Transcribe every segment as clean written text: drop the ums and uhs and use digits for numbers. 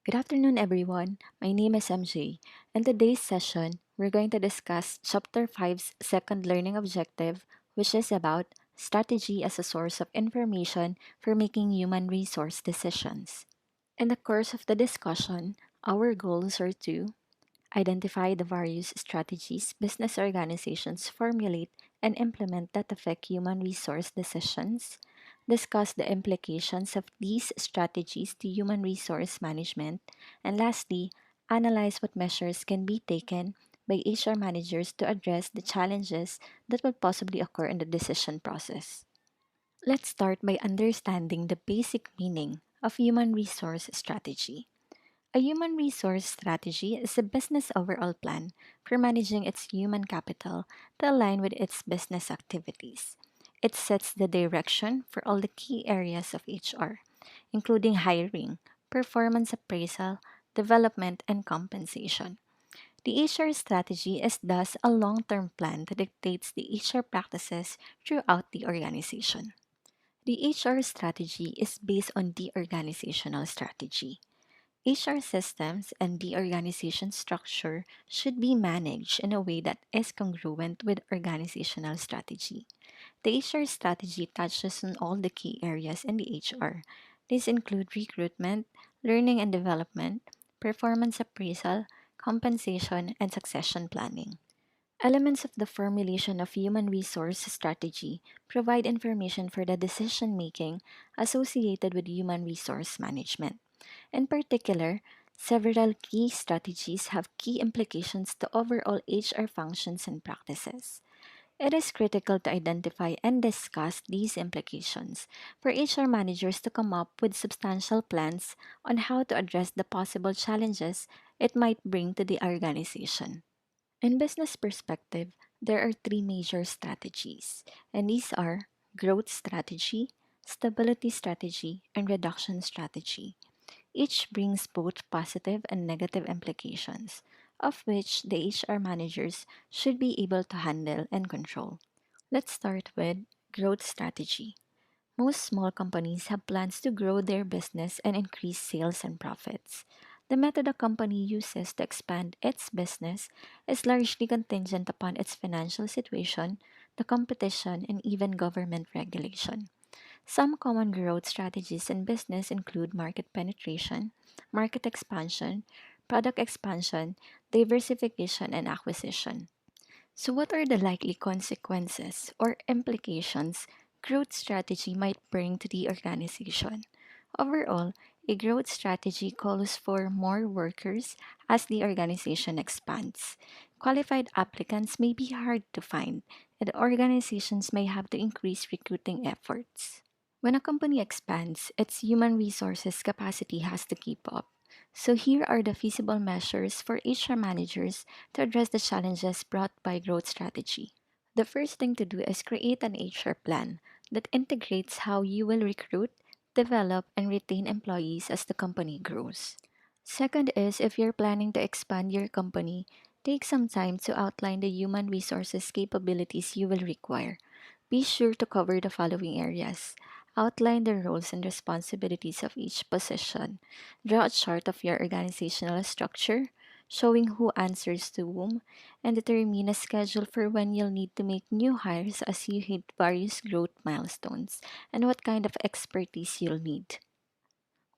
Good afternoon, everyone. My name is MJ. In today's session, we're going to discuss Chapter 5's second learning objective, which is about strategy as a source of information for making human resource decisions. In the course of the discussion, our goals are to identify the various strategies business organizations formulate and implement that affect human resource decisions, discuss the implications of these strategies to human resource management, and lastly, analyze what measures can be taken by HR managers to address the challenges that will possibly occur in the decision process. Let's start by understanding the basic meaning of human resource strategy. A human resource strategy is a business overall plan for managing its human capital to align with its business activities. It sets the direction for all the key areas of HR, including hiring, performance appraisal, development, and compensation. The HR strategy is thus a long term plan that dictates the HR practices throughout the organization. The HR strategy is based on the organizational strategy. HR systems and the organization structure should be managed in a way that is congruent with organizational strategy. The HR strategy touches on all the key areas in the HR. These include recruitment, learning and development, performance appraisal, compensation, and succession planning. Elements of the formulation of human resource strategy provide information for the decision making associated with human resource management. In particular, several key strategies have key implications to overall HR functions and practices. It is critical to identify and discuss these implications for HR managers to come up with substantial plans on how to address the possible challenges it might bring to the organization. In business perspective, there are three major strategies, and these are growth strategy, stability strategy, and reduction strategy. Each brings both positive and negative implications, of which the HR managers should be able to handle and control. Let's start with growth strategy. Most small companies have plans to grow their business and increase sales and profits. The method a company uses to expand its business is largely contingent upon its financial situation, the competition, and even government regulation. Some common growth strategies in business include market penetration, market expansion, product expansion, diversification, and acquisition. So, what are the likely consequences or implications growth strategy might bring to the organization? Overall, a growth strategy calls for more workers as the organization expands. Qualified applicants may be hard to find, and organizations may have to increase recruiting efforts. When a company expands, its human resources capacity has to keep up. So, here are the feasible measures for HR managers to address the challenges brought by growth strategy. The first thing to do is create an HR plan that integrates how you will recruit, develop, and retain employees as the company grows. Second is if you're planning to expand your company, take some time to outline the human resources capabilities you will require. Be sure to cover the following areas. Outline the roles and responsibilities of each position. Draw a chart of your organizational structure, showing who answers to whom, and determine a schedule for when you'll need to make new hires as you hit various growth milestones, and what kind of expertise you'll need.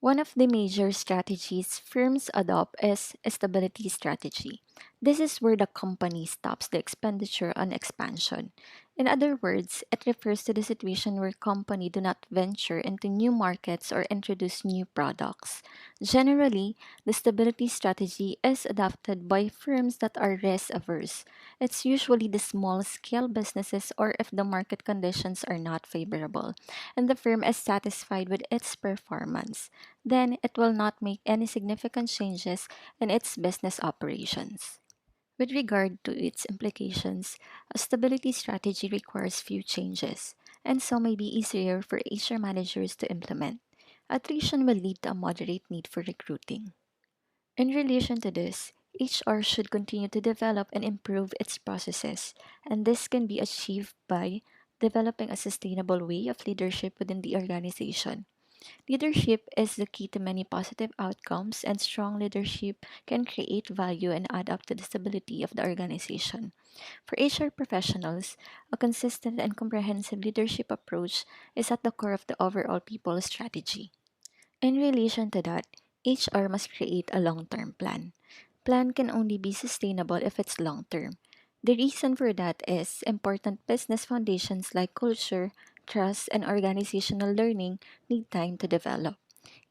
One of the major strategies firms adopt is a stability strategy. This is where the company stops the expenditure on expansion. In other words, it refers to the situation where company do not venture into new markets or introduce new products. Generally, the stability strategy is adopted by firms that are risk averse. It's usually the small scale businesses or if the market conditions are not favorable and the firm is satisfied with its performance, then it will not make any significant changes in its business operations. With regard to its implications, a stability strategy requires few changes, and so may be easier for HR managers to implement. Attrition will lead to a moderate need for recruiting. In relation to this, HR should continue to develop and improve its processes, and this can be achieved by developing a sustainable way of leadership within the organization. Leadership is the key to many positive outcomes, and strong leadership can create value and add up to the stability of the organization. For HR professionals, a consistent and comprehensive leadership approach is at the core of the overall people strategy. In relation to that, HR must create a long term plan. Plan can only be sustainable if it's long term. The reason for that is important business foundations like culture, trust, and organizational learning need time to develop.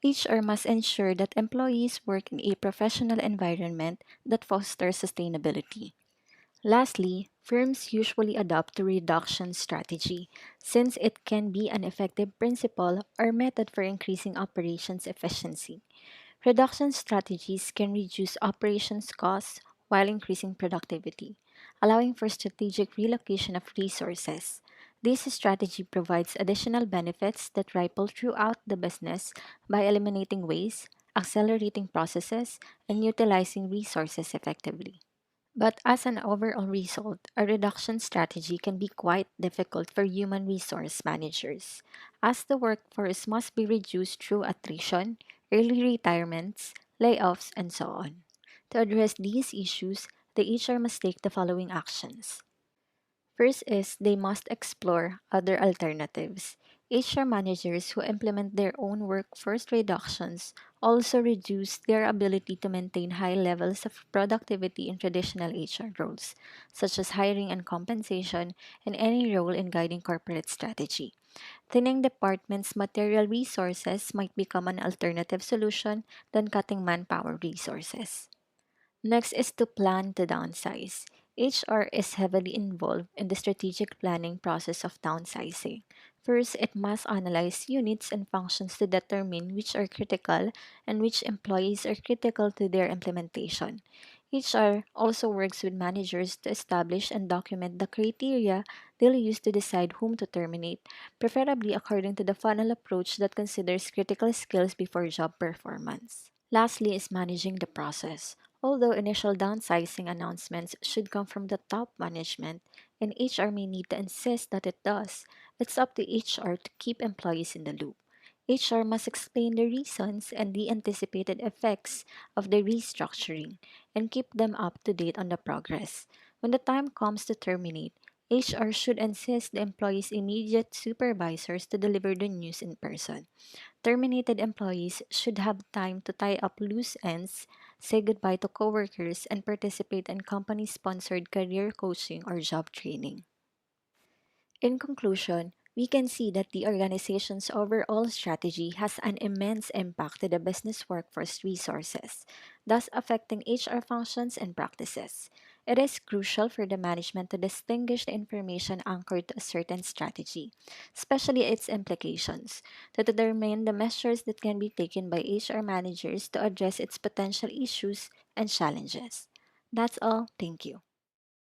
HR must ensure that employees work in a professional environment that fosters sustainability. Lastly, firms usually adopt a reduction strategy since it can be an effective principle or method for increasing operations efficiency. Reduction strategies can reduce operations costs while increasing productivity, allowing for strategic relocation of resources. This strategy provides additional benefits that ripple throughout the business by eliminating waste, accelerating processes, and utilizing resources effectively. But as an overall result, a reduction strategy can be quite difficult for human resource managers, as the workforce must be reduced through attrition, early retirements, layoffs, and so on. To address these issues, the HR must take the following actions. First is they must explore other alternatives. HR managers who implement their own workforce reductions also reduce their ability to maintain high levels of productivity in traditional HR roles, such as hiring and compensation, and any role in guiding corporate strategy. Thinning departments' material resources might become an alternative solution than cutting manpower resources. Next is to plan to downsize. HR is heavily involved in the strategic planning process of downsizing. First, it must analyze units and functions to determine which are critical and which employees are critical to their implementation. HR also works with managers to establish and document the criteria they'll use to decide whom to terminate, preferably according to the funnel approach that considers critical skills before job performance. Lastly is managing the process. Although initial downsizing announcements should come from the top management, and HR may need to insist that it does, it's up to HR to keep employees in the loop. HR must explain the reasons and the anticipated effects of the restructuring and keep them up to date on the progress. When the time comes to terminate, HR should insist the employee's immediate supervisors to deliver the news in person. Terminated employees should have time to tie up loose ends, say goodbye to coworkers, and participate in company sponsored career coaching or job training. In conclusion, we can see that the organization's overall strategy has an immense impact to the business workforce resources, thus affecting HR functions and practices. It is crucial for the management to distinguish the information anchored to a certain strategy, especially its implications, to determine the measures that can be taken by HR managers to address its potential issues and challenges. That's all. Thank you.